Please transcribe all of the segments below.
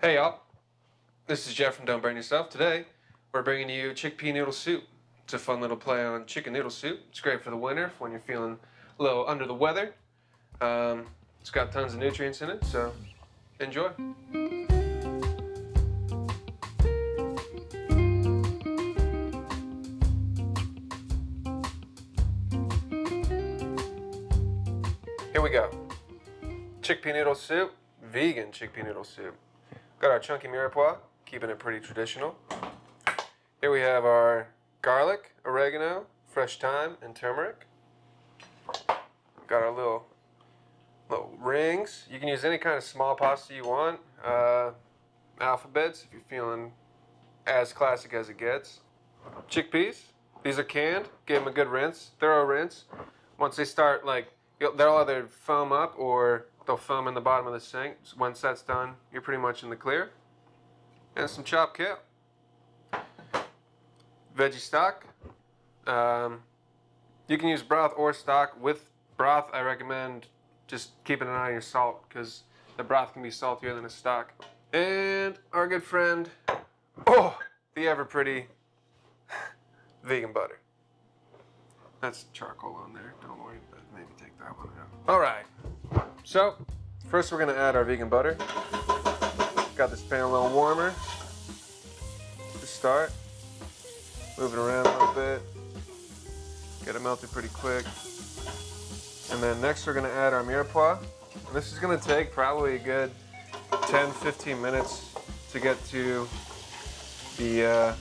Hey y'all, this is Jeff from Don't Burn Yourself. Today, we're bringing you chickpea noodle soup. It's a fun little play on chicken noodle soup. It's great for the winter when you're feeling a little under the weather. It's got tons of nutrients in it, so enjoy. Here we go. Chickpea noodle soup, vegan chickpea noodle soup. Got our chunky mirepoix, keeping it pretty traditional. Here we have our garlic, oregano, fresh thyme, and turmeric. Got our little rings. You can use any kind of small pasta you want. Alphabets, if you're feeling as classic as it gets. Chickpeas. These are canned. Give them a good rinse, thorough rinse. Once they start, they'll either foam up or they'll foam in the bottom of the sink. So once that's done, you're pretty much in the clear. And some chopped kale. Veggie stock. You can use broth or stock. With broth, I recommend just keeping an eye on your salt because the broth can be saltier than a stock. And our good friend, the ever pretty vegan butter. That's charcoal on there. Don't worry, but maybe take that one out. All right. So, first we're gonna add our vegan butter. Got this pan a little warmer to start. Move it around a little bit. Get it melted pretty quick. And then next we're gonna add our mirepoix. And this is gonna take probably a good 10-15 minutes to get to the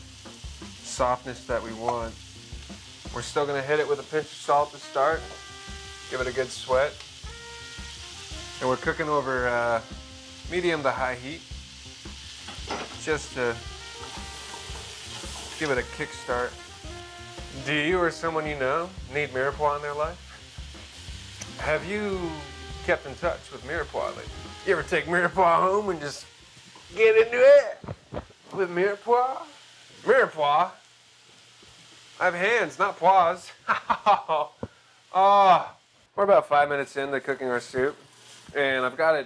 softness that we want. We're still gonna hit it with a pinch of salt to start. Give it a good sweat. And we're cooking over medium to high heat, just to give it a kickstart. Do you or someone you know need mirepoix in their life? Have you kept in touch with mirepoix lately? You ever take mirepoix home and just get into it with mirepoix? Mirepoix? I have hands, not paws. We're about 5 minutes into cooking our soup. And I've got it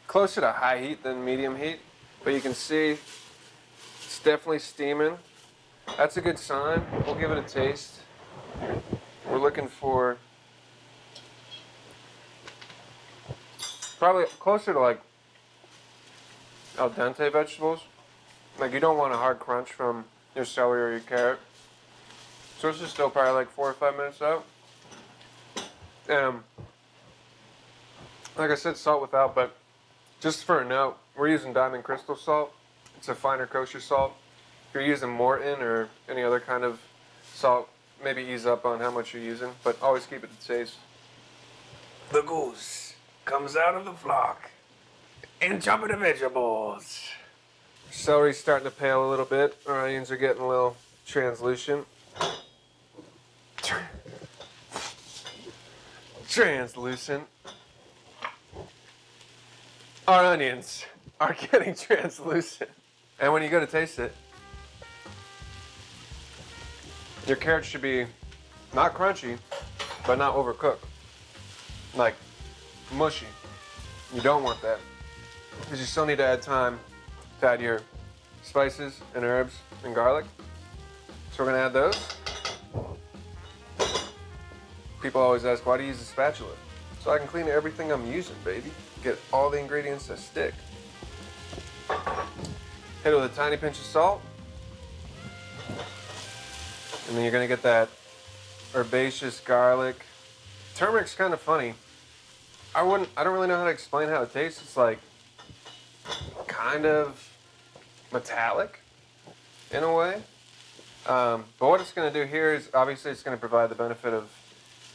closer to high heat than medium heat, but you can see it's definitely steaming. That's a good sign. We'll give it a taste. We're looking for probably closer to like al dente vegetables. Like you don't want a hard crunch from your celery or your carrot. So this is still probably like 4 or 5 minutes out. Like I said, salt without, but just for a note, we're using diamond crystal salt. It's a finer kosher salt. If you're using Morton or any other kind of salt, maybe ease up on how much you're using, but always keep it to taste. The goose comes out of the flock and chopping the vegetables. Celery's starting to pale a little bit. Our onions are getting a little translucent. Translucent. Our onions are getting translucent. And when you go to taste it, your carrots should be not crunchy, but not overcooked. Like mushy. You don't want that. Because you still need to add time to add your spices and herbs and garlic. So we're gonna add those. People always ask, why do you use a spatula? So I can clean everything I'm using, baby. Get all the ingredients that stick. Hit it with a tiny pinch of salt. And then you're gonna get that herbaceous garlic. Turmeric's kind of funny. I don't really know how to explain how it tastes. It's like kind of metallic in a way. But what it's gonna do here is obviously it's gonna provide the benefit of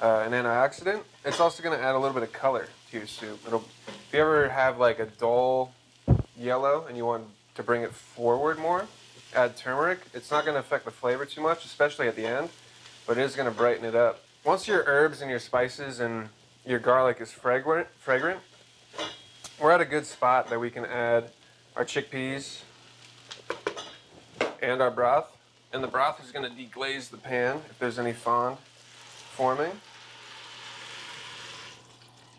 an antioxidant. It's also going to add a little bit of color to your soup. If you ever have like a dull yellow and you want to bring it forward more, add turmeric. It's not going to affect the flavor too much, especially at the end, but it is going to brighten it up. Once your herbs and your spices and your garlic is fragrant, we're at a good spot that we can add our chickpeas and our broth. And the broth is going to deglaze the pan if there's any fond forming.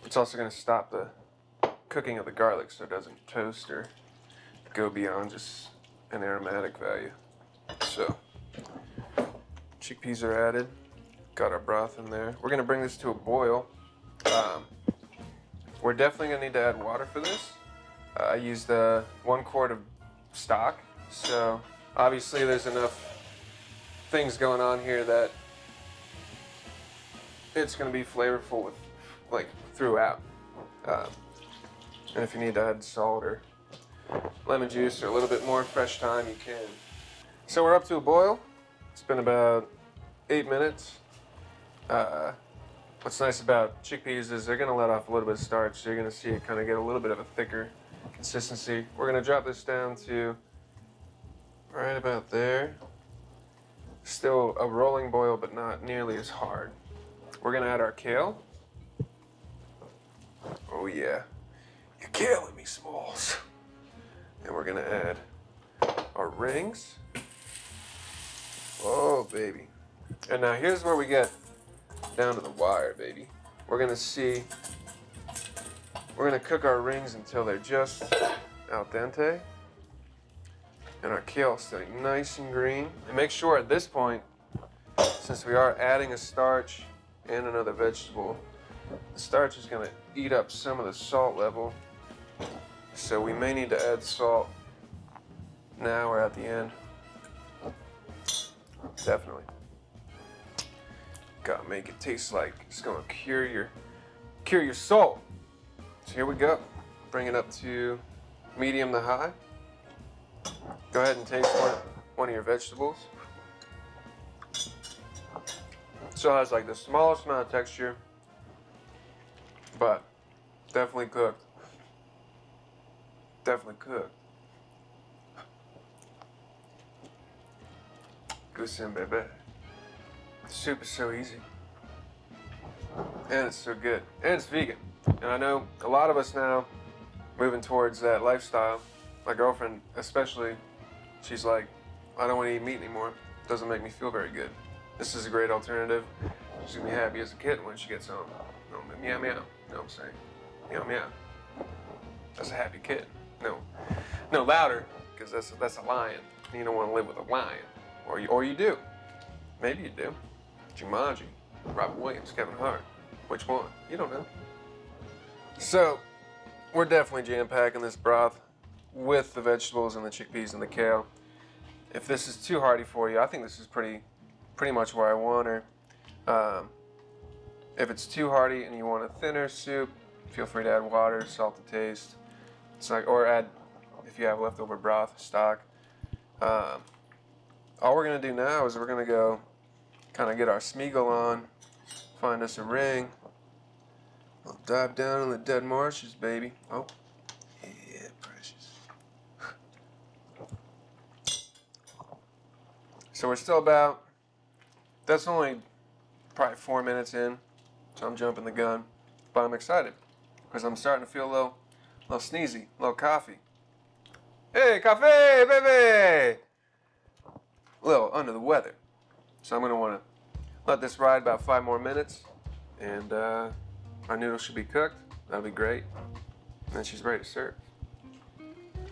It's also going to stop the cooking of the garlic so it doesn't toast or go beyond just an aromatic value. So, chickpeas are added. Got our broth in there. We're gonna bring this to a boil. We're definitely gonna need to add water for this. I used 1 quart of stock, so obviously there's enough things going on here that it's gonna be flavorful with, like, throughout. And if you need to add salt or lemon juice or a little bit more fresh thyme, you can. So we're up to a boil. It's been about 8 minutes. What's nice about chickpeas is they're gonna let off a little bit of starch, so you're gonna see it kind of get a little bit of a thicker consistency. We're gonna drop this down to right about there. Still a rolling boil, but not nearly as hard. We're gonna add our kale. Oh yeah, you're killing me, Smalls. And we're gonna add our rings. Oh baby. And now here's where we get down to the wire, baby. We're gonna cook our rings until they're just al dente. And our kale staying nice and green. And make sure at this point, since we are adding a starch and another vegetable, the starch is gonna eat up some of the salt level. So we may need to add salt now or at the end. Definitely. Gotta make it taste like it's gonna cure your soul. So here we go. Bring it up to medium to high. Go ahead and taste one of your vegetables. Still has like the smallest amount of texture, but definitely cooked. Definitely cooked. Goose in, baby. The soup is so easy. And it's so good. And it's vegan. And I know a lot of us now moving towards that lifestyle. My girlfriend especially, she's like, I don't want to eat meat anymore. It doesn't make me feel very good. This is a great alternative. She's gonna be happy as a kitten when she gets home. Meow meow. You know what I'm saying? Meow meow. That's a happy kitten. No louder, because that's a lion. You don't want to live with a lion. Or you do. Maybe you do. Jumanji, Robert Williams, Kevin Hart. Which one? You don't know. So, we're definitely jam-packing this broth with the vegetables and the chickpeas and the kale. If this is too hearty for you, I think this is pretty much where I want her. If it's too hearty and you want a thinner soup, feel free to add water, salt to taste. Or add, if you have leftover broth, stock. All we're gonna do now is we're gonna go kind of get our Smeagol on, find us a ring. We'll dive down in the dead marshes, baby. Oh, yeah, precious. So we're still about, that's only probably 4 minutes in, so I'm jumping the gun. But I'm excited, because I'm starting to feel a little sneezy, a little coffee. Hey, cafe, baby! A little under the weather. So I'm gonna wanna let this ride about 5 more minutes, and our noodles should be cooked. That'll be great. And then she's ready to serve.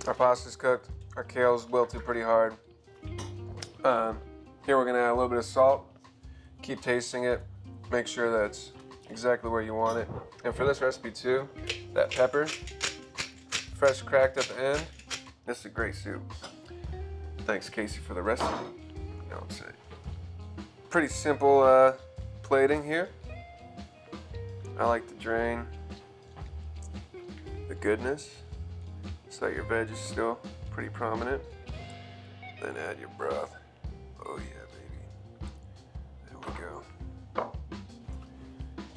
Our pasta's cooked. Our kale's wilted pretty hard. Here we're gonna add a little bit of salt. Keep tasting it. Make sure that's exactly where you want it. And for this recipe too, that pepper, fresh cracked at the end. This is a great soup. Thanks, Casey, for the recipe. You know what I'm saying? Pretty simple plating here. I like to drain the goodness so that your veg is still pretty prominent. Then add your broth. Oh yeah, baby. There we go.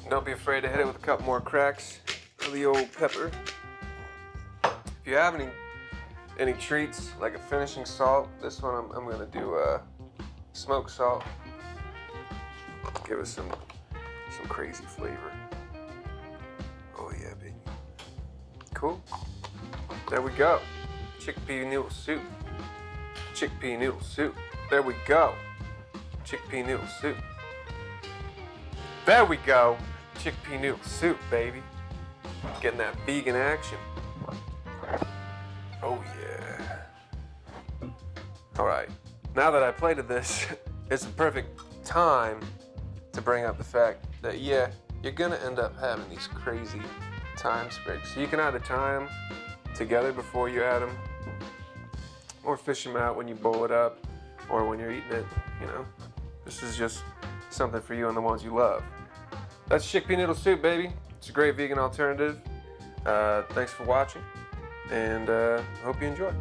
Don't be afraid to hit it with a couple more cracks of the old pepper. If you have any treats, like a finishing salt, this one I'm gonna do smoked salt. Give us some crazy flavor. Oh yeah, baby. Cool. There we go. Chickpea noodle soup. Chickpea noodle soup. There we go. Chickpea noodle soup. There we go. Chickpea noodle soup, baby. Getting that vegan action. Oh yeah. All right, now that I plated this, it's the perfect time to bring up the fact that, yeah, you're gonna end up having these crazy thyme sprigs. So you can either tie them together before you add them, or fish them out when you boil it up, or when you're eating it, you know. This is just something for you and the ones you love. That's chickpea noodle soup, baby. It's a great vegan alternative. Thanks for watching, and hope you enjoy.